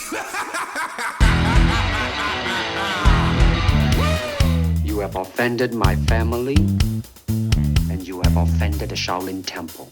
You have offended my family, and you have offended the Shaolin Temple.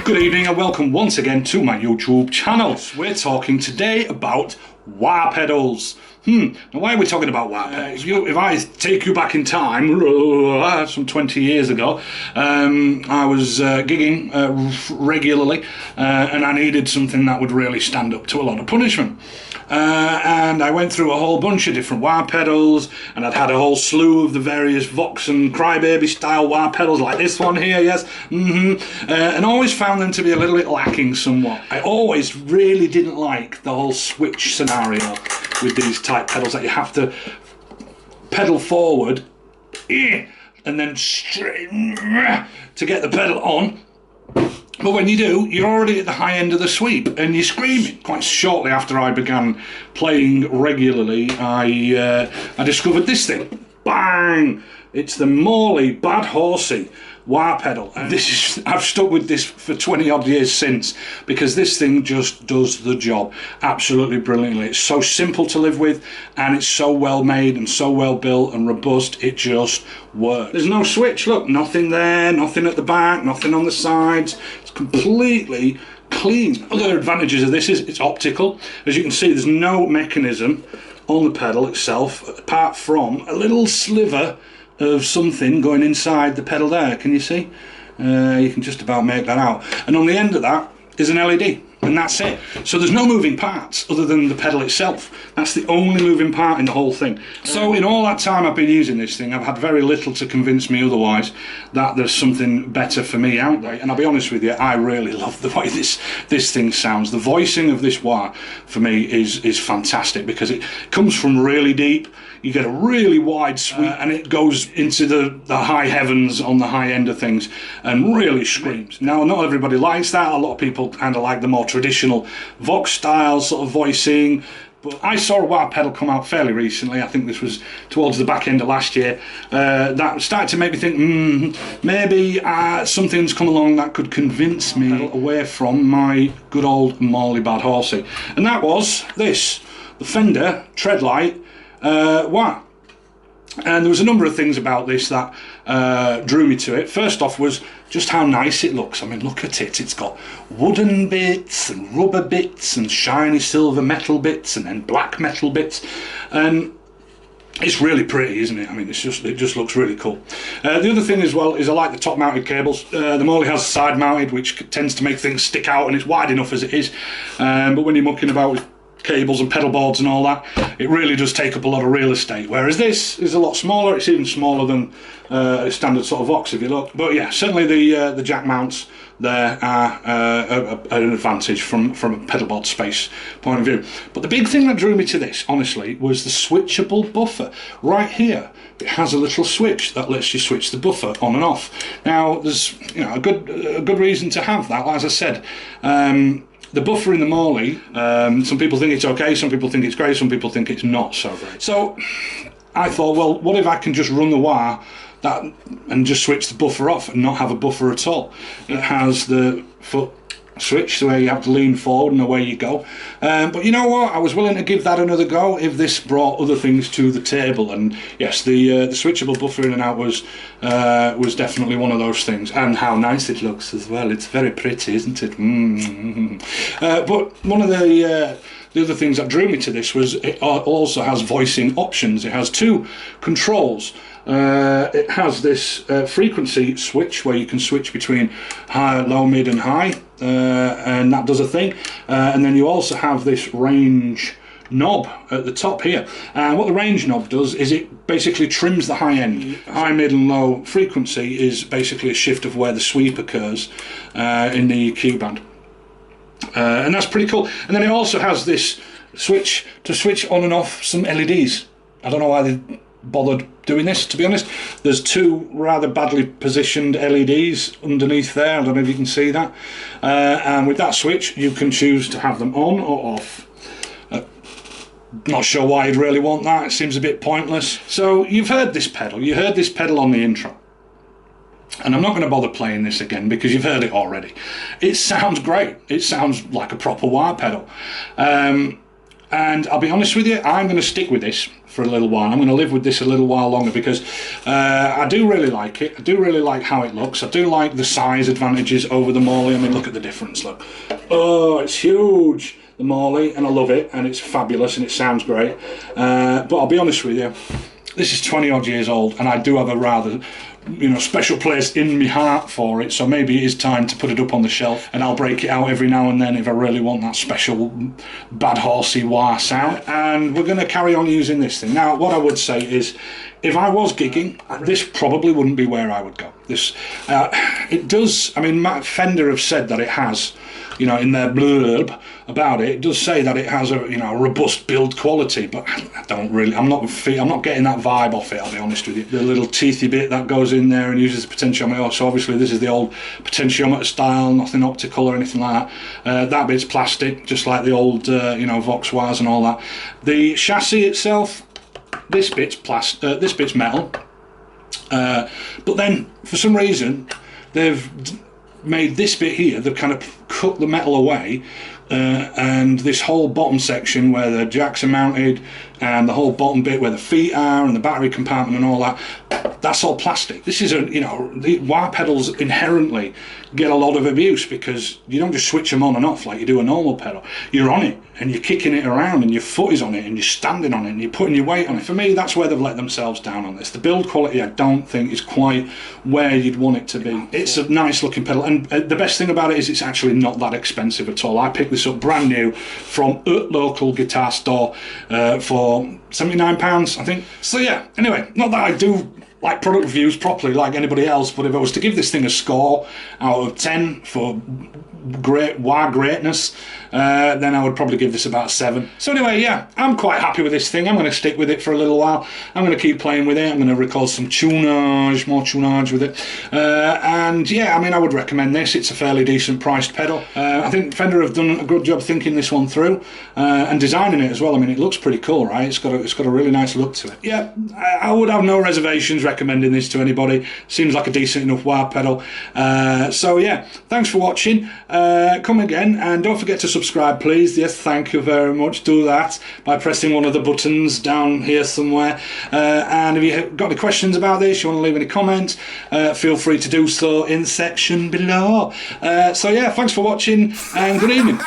Good evening and welcome once again to my YouTube channel. We're talking today about wah pedals. Now why are we talking about wah pedals? If I take you back in time, some 20 years ago, I was gigging regularly and I needed something that would really stand up to a lot of punishment. And I went through a whole bunch of different wah pedals, and I'd had a whole slew of the various Vox and Crybaby style wah pedals like this one here, yes, and always found them to be a little bit lacking somewhat. I always really didn't like the whole switch scenario with these type pedals that you have to pedal forward and then straight to get the pedal on. But when you do, you're already at the high end of the sweep and you're screaming. Quite shortly after I began playing regularly, I discovered this thing. Bang! It's the Morley Bad Horsey wah pedal. And I've stuck with this for 20 odd years since, because this thing just does the job absolutely brilliantly. It's so simple to live with, and it's so well made and so well built and robust, it just works. There's no switch, look, nothing there, nothing at the back, nothing on the sides. It's completely clean. Other advantages of this is it's optical. As you can see, there's no mechanism on the pedal itself apart from a little sliver of something going inside the pedal there. Can you see? You can just about make that out. And on the end of that is an LED, and that's it. So there's no moving parts other than the pedal itself. That's the only moving part in the whole thing. So in all that time I've been using this thing, I've had very little to convince me otherwise that there's something better for me out there. And I'll be honest with you, I really love the way this thing sounds. The voicing of this wah for me is fantastic, because it comes from really deep. You get a really wide sweep, and it goes into the high heavens on the high end of things and really screams. Now, not everybody likes that. A lot of people kind of like the more traditional Vox style sort of voicing. But I saw a wah pedal come out fairly recently. I think this was towards the back end of last year. That started to make me think, maybe something's come along that could convince me away from my good old Morley Bad Horsey. And that was this, the Fender Treadlight wah. And there was a number of things about this that drew me to it. First off was just how nice it looks. I mean, look at it. It's got wooden bits and rubber bits and shiny silver metal bits and then black metal bits. And it's really pretty, isn't it? I mean, it just looks really cool. The other thing as well is I like the top mounted cables. The Morley has side mounted, which tends to make things stick out, and it's wide enough as it is. But when you're mucking about with cables and pedal boards and all that, it really does take up a lot of real estate, whereas this is a lot smaller. It's even smaller than a standard sort of Vox, if you look. But yeah, certainly the jack mounts there are an advantage from a pedal board space point of view. But the big thing that drew me to this, honestly, was the switchable buffer. Right here it has a little switch that lets you switch the buffer on and off. Now there's a good reason to have that. As I said, the buffer in the Morley, some people think it's okay, some people think it's great, some people think it's not so great. So I thought, well, what if I can just run the wah and just switch the buffer off and not have a buffer at all? It has the foot switch, so where you have to lean forward and away you go. But you know what? I was willing to give that another go if this brought other things to the table. And yes, the switchable buffer in and out was definitely one of those things. And how nice it looks as well. It's very pretty, isn't it? But one of the other things that drew me to this was it also has voicing options. It has two controls. It has this frequency switch where you can switch between high, low, mid and high, and that does a thing. And then you also have this range knob at the top here, and what the range knob does is it basically trims the high end. High, mid and low frequency is basically a shift of where the sweep occurs in the EQ band. And that's pretty cool. And then it also has this switch to switch on and off some LEDs. I don't know why they bothered doing this, to be honest. There's two rather badly positioned LEDs underneath there. I don't know if you can see that. And with that switch you can choose to have them on or off. Not sure why you'd really want that. It seems a bit pointless. So you've heard this pedal. You heard this pedal on the intro. And I'm not going to bother playing this again because you've heard it already. It sounds great. It sounds like a proper wah pedal. And I'll be honest with you, I'm going to stick with this for a little while. I'm going to live with this a little while longer because I do really like it. I do really like how it looks. I do like the size advantages over the Morley. I mean, look at the difference, look. Oh, it's huge, the Morley, and I love it, and it's fabulous, and it sounds great. But I'll be honest with you, this is 20 odd years old, and I do have a rather special place in my heart for it, so maybe it is time to put it up on the shelf, and I'll break it out every now and then if I really want that special bad horsey wah sound. And we're going to carry on using this thing. Now, what I would say is, if I was gigging, this probably wouldn't be where I would go. This, it does, I mean, Fender have said that it has, in their blurb about it, it does say that it has a robust build quality, but I don't really, I'm not getting that vibe off it, I'll be honest with you. The little teethy bit that goes in there and uses the potentiometer, so obviously this is the old potentiometer style, nothing optical or anything like that. That bit's plastic, just like the old Vox wires and all that. The chassis itself, this bit's metal, but then for some reason they've made this bit here, they've kind of cut the metal away, and this whole bottom section where the jacks are mounted and the whole bottom bit where the feet are and the battery compartment and all that, that's all plastic. This is the wah pedals inherently get a lot of abuse because you don't just switch them on and off like you do a normal pedal. You're on it and you're kicking it around and your foot is on it and you're standing on it and you're putting your weight on it. For me, that's where they've let themselves down on this. The build quality, I don't think, is quite where you'd want it to be. It's a nice looking pedal, and the best thing about it is it's actually not that expensive at all. I picked this up brand new from a local guitar store for £79, I think. So yeah, anyway, not that I do like product reviews properly like anybody else, but if I was to give this thing a score out of 10 for wah greatness, then I would probably give this about 7. So anyway, yeah, I'm quite happy with this thing. I'm going to stick with it for a little while. I'm going to keep playing with it. I'm going to record some more tunage with it. And yeah, I mean, I would recommend this. It's a fairly decent priced pedal. I think Fender have done a good job thinking this one through and designing it as well. I mean, it looks pretty cool, right? It's got a really nice look to it. Yeah, I would have no reservations recommending this to anybody. Seems like a decent enough wah pedal. So yeah, thanks for watching. Come again, and don't forget to subscribe, please. Yes, thank you very much. Do that by pressing one of the buttons down here somewhere. And if you've got any questions about this, you want to leave any comments, feel free to do so in the section below. So yeah, thanks for watching and good evening.